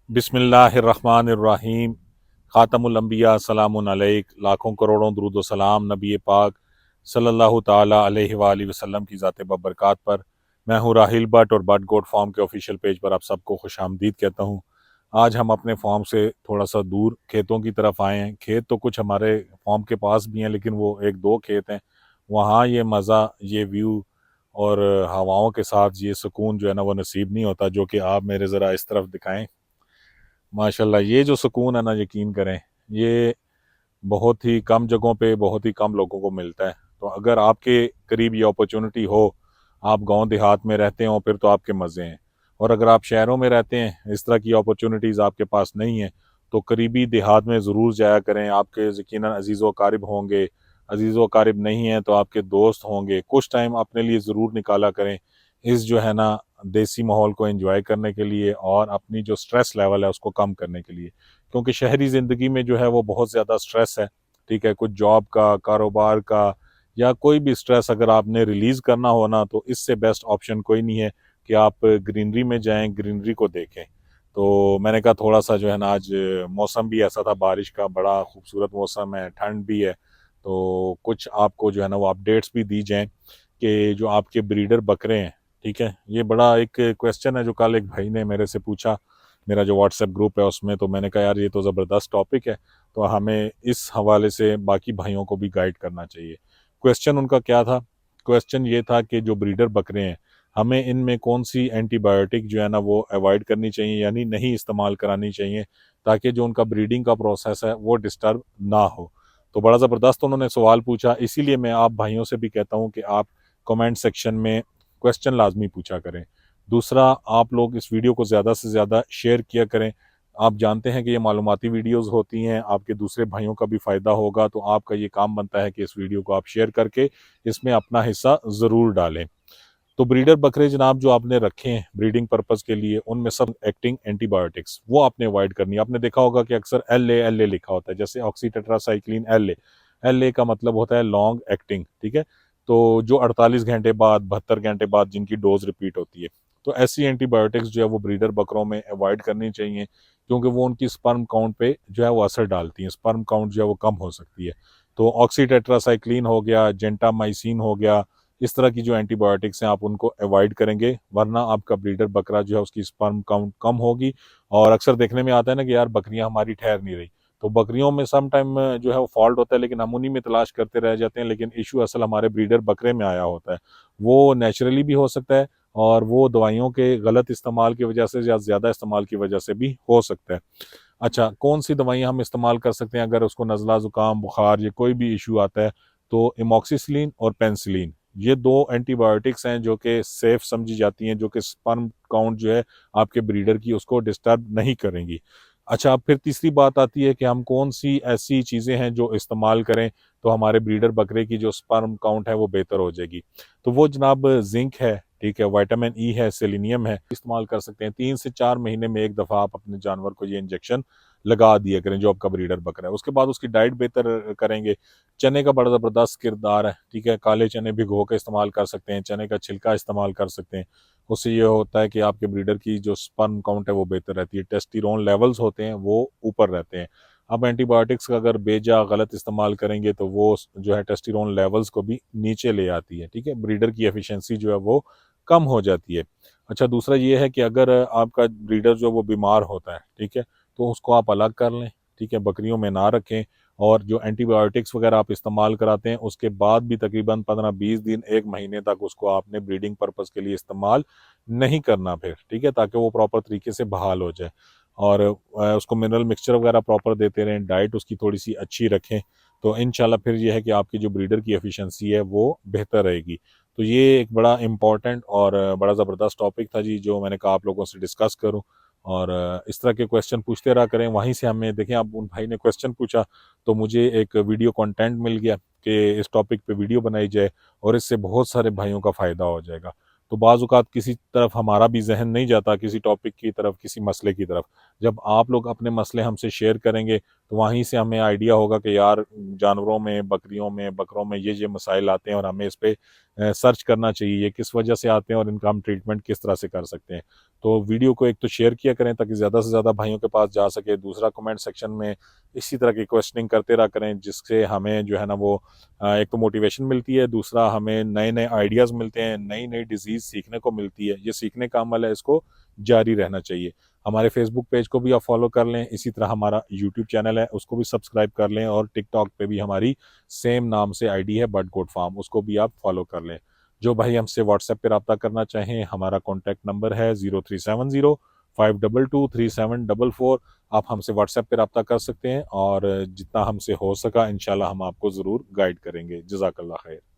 बिस्मिल्लाहिर्रहमानिर्रहीम। ख़ातमुल अंबिया सलामुन अलैक। लाखों करोड़ों दुरूद व सलाम नबी पाक सल्लल्लाहु ताला अलैहि वालैहि वसल्लम की ज़ात बबरकात पर। मैं हूँ राहिल भट्ट और बट गोट फार्म के ऑफिशियल पेज पर आप सबको खुश आमदीद कहता हूँ। आज हम अपने फार्म से थोड़ा सा दूर खेतों की तरफ आए हैं। खेत तो कुछ हमारे फार्म के पास भी हैं, लेकिन वो एक दो खेत हैं। वहाँ ये मज़ा, ये व्यू और हवाओं के साथ ये सुकून जो है ना वो नसीब नहीं होता, जो कि आप मेरे ज़रा इस तरफ दिखाएं। माशाल्लाह, ये जो सुकून है ना, यकीन करें, ये बहुत ही कम जगहों पे बहुत ही कम लोगों को मिलता है। तो अगर आपके करीब ये अपॉर्चुनिटी हो, आप गांव देहात में रहते हो, फिर तो आपके मज़े हैं। और अगर आप शहरों में रहते हैं, इस तरह की अपॉर्चुनिटीज़ आपके पास नहीं है, तो करीबी देहात में ज़रूर जाया करें। आपके यकीनन अजीज़ व अकारिब होंगे, अजीज़ व अकारिब नहीं हैं तो आपके दोस्त होंगे। कुछ टाइम अपने लिए ज़रूर निकाला करें इस जो है ना देसी माहौल को एंजॉय करने के लिए और अपनी जो स्ट्रेस लेवल है उसको कम करने के लिए। क्योंकि शहरी ज़िंदगी में जो है वो बहुत ज़्यादा स्ट्रेस है। ठीक है, कुछ जॉब का, कारोबार का, या कोई भी स्ट्रेस अगर आपने रिलीज़ करना हो ना, तो इससे बेस्ट ऑप्शन कोई नहीं है कि आप ग्रीनरी में जाएं, ग्रीनरी को देखें। तो मैंने कहा थोड़ा सा जो है ना, आज मौसम भी ऐसा था बारिश का, बड़ा खूबसूरत मौसम है, ठंड भी है, तो कुछ आपको जो है ना वो अपडेट्स भी दी जाएँ कि जो आपके ब्रीडर बकरे हैं। ठीक है, ये बड़ा एक क्वेश्चन है जो कल एक भाई ने मेरे से पूछा, मेरा जो व्हाट्सएप ग्रुप है उसमें। तो मैंने कहा यार, ये तो ज़बरदस्त टॉपिक है, तो हमें इस हवाले से बाकी भाइयों को भी गाइड करना चाहिए। क्वेश्चन उनका क्या था? क्वेश्चन ये था कि जो ब्रीडर बकरे हैं, हमें इनमें कौन सी एंटीबायोटिक जो है ना वो अवॉइड करनी चाहिए, यानी नहीं इस्तेमाल करानी चाहिए, ताकि जो उनका ब्रीडिंग का प्रोसेस है वो डिस्टर्ब ना हो। तो बड़ा ज़बरदस्त उन्होंने सवाल पूछा। इसीलिए मैं आप भाइयों से भी कहता हूँ कि आप कमेंट सेक्शन में क्वेश्चन लाजमी पूछा करें। दूसरा, आप लोग इस वीडियो को ज़्यादा से ज़्यादा शेयर किया करें। आप जानते हैं कि ये मालूमाती वीडियोस होती हैं, आपके दूसरे भाइयों का भी फ़ायदा होगा, तो आपका ये काम बनता है कि इस वीडियो को आप शेयर करके इसमें अपना हिस्सा ज़रूर डालें। तो ब्रीडर बकरे जनाब जो आपने रखे हैं ब्रीडिंग पर्पज़ के लिए, उनमें सब एक्टिंग एंटीबायोटिक्स वो आपने अवॉइड करनी है। आपने देखा होगा कि अक्सर एल ए लिखा होता है, जैसे ऑक्सीटेट्रासाइक्लिन एल ए का मतलब होता है लॉन्ग एक्टिंग। ठीक है, तो जो 48 घंटे बाद, 72 घंटे बाद जिनकी डोज रिपीट होती है, तो ऐसी एंटीबायोटिक्स जो है वो ब्रीडर बकरों में अवॉइड करनी चाहिए, क्योंकि वो उनकी स्पर्म काउंट पे जो है वो असर डालती हैं। स्पर्म काउंट जो है वो कम हो सकती है। तो ऑक्सीटेट्रासाइक्लिन हो गया, जेंटामाइसिन हो गया, इस तरह की जो एंटीबायोटिक्स हैं आप उनको अवॉइड करेंगे, वरना आपका ब्रीडर बकरा जो है उसकी स्पर्म काउंट कम होगी। और अक्सर देखने में आता है ना कि यार बकरियां हमारी ठहर नहीं रही, तो बकरियों में सम टाइम जो है वो फॉल्ट होता है, लेकिन हम उन्हीं में तलाश करते रह जाते हैं। लेकिन इशू असल हमारे ब्रीडर बकरे में आया होता है। वो नेचुरली भी हो सकता है, और वो दवाइयों के गलत इस्तेमाल की वजह से या ज़्यादा इस्तेमाल की वजह से भी हो सकता है। अच्छा, कौन सी दवाइयाँ हम इस्तेमाल कर सकते हैं अगर उसको नज़ला, ज़ुकाम, बुखार या कोई भी इशू आता है? तो इमोक्सिसिलिन और पेनिसिलिन, ये दो एंटीबायोटिक्स हैं जो कि सेफ समझी जाती हैं, जो कि स्पर्म काउंट जो है आपके ब्रीडर की उसको डिस्टर्ब नहीं करेंगी। अच्छा, अब फिर तीसरी बात आती है कि हम कौन सी ऐसी चीज़ें हैं जो इस्तेमाल करें तो हमारे ब्रीडर बकरे की जो स्पर्म काउंट है वो बेहतर हो जाएगी। तो वो जनाब जिंक है, ठीक है, विटामिन ई है, सेलेनियम है, इस्तेमाल कर सकते हैं। 3 से 4 महीने में एक दफ़ा आप अपने जानवर को ये इंजेक्शन लगा दिया करें जो आपका ब्रीडर बकरा है। उसके बाद उसकी डाइट बेहतर करेंगे। चने का बड़ा ज़बरदस्त किरदार है। ठीक है, काले चने भिगो के इस्तेमाल कर सकते हैं, चने का छिलका इस्तेमाल कर सकते हैं। उससे ये होता है कि आपके ब्रीडर की जो स्पर्म काउंट है वो बेहतर रहती है, टेस्टिरोन लेवल्स होते हैं वो ऊपर रहते हैं। अब एंटीबायोटिक्स का अगर बेजा गलत इस्तेमाल करेंगे तो वो जो है टेस्टिरोन लेवल्स को भी नीचे ले आती है। ठीक है, ब्रीडर की एफिशिएंसी जो है वो कम हो जाती है। अच्छा, दूसरा ये है कि अगर आपका ब्रीडर जो वो बीमार होता है, ठीक है, तो उसको आप अलग कर लें। ठीक है, बकरियों में ना रखें। और जो एंटीबायोटिक्स वगैरह आप इस्तेमाल कराते हैं उसके बाद भी तकरीबन 15-20 दिन, 1 महीने तक उसको आपने ब्रीडिंग पर्पज़ के लिए इस्तेमाल नहीं करना फिर। ठीक है, ताकि वो प्रॉपर तरीके से बहाल हो जाए। और उसको मिनरल मिक्सचर वगैरह प्रॉपर देते रहें, डाइट उसकी थोड़ी सी अच्छी रखें, तो इंशाल्लाह फिर ये है कि आपकी जो ब्रीडर की एफिशिएंसी है वो बेहतर रहेगी। तो ये एक बड़ा इम्पॉर्टेंट और बड़ा ज़बरदस्त टॉपिक था जी, जो मैंने कहा आप लोगों से डिस्कस करूं। और इस तरह के क्वेश्चन पूछते रहा करें। वहीं से हमें देखें, आप उन भाई ने क्वेश्चन पूछा तो मुझे एक वीडियो कंटेंट मिल गया कि इस टॉपिक पे वीडियो बनाई जाए, और इससे बहुत सारे भाइयों का फ़ायदा हो जाएगा। तो बाज़ औक़ात किसी तरफ हमारा भी जहन नहीं जाता, किसी टॉपिक की तरफ, किसी मसले की तरफ। जब आप लोग अपने मसले हमसे शेयर करेंगे तो वहीं से हमें आइडिया होगा कि यार जानवरों में, बकरियों में, बकरों में ये मसाइल आते हैं और हमें इस पे सर्च करना चाहिए ये किस वजह से आते हैं और इनका हम ट्रीटमेंट किस तरह से कर सकते हैं। तो वीडियो को एक तो शेयर किया करें ताकि ज़्यादा से ज़्यादा भाइयों के पास जा सके। दूसरा, कमेंट सेक्शन में इसी तरह की क्वेश्चनिंग करते रहा करें जिससे हमें जो है ना वो एक तो मोटिवेशन मिलती है, दूसरा हमें नए नए आइडियाज़ मिलते हैं, नई नई डिजीज़ सीखने को मिलती है। ये सीखने का अमल है, इसको जारी रहना चाहिए। हमारे फेसबुक पेज को भी आप फॉलो कर लें, इसी तरह हमारा यूट्यूब चैनल है उसको भी सब्सक्राइब कर लें और टिकटॉक पे भी हमारी सेम नाम से आईडी है बट गोट फार्म, उसको भी आप फॉलो कर लें। जो भाई हमसे व्हाट्सएप पे रब्ता करना चाहें, हमारा कॉन्टैक्ट नंबर है 0370 522 3744। आप हमसे व्हाट्सएप पे रब्ता कर सकते हैं और जितना हमसे हो सका इंशाल्लाह हम आपको ज़रूर गाइड करेंगे। जज़ाकल्लाह खैर।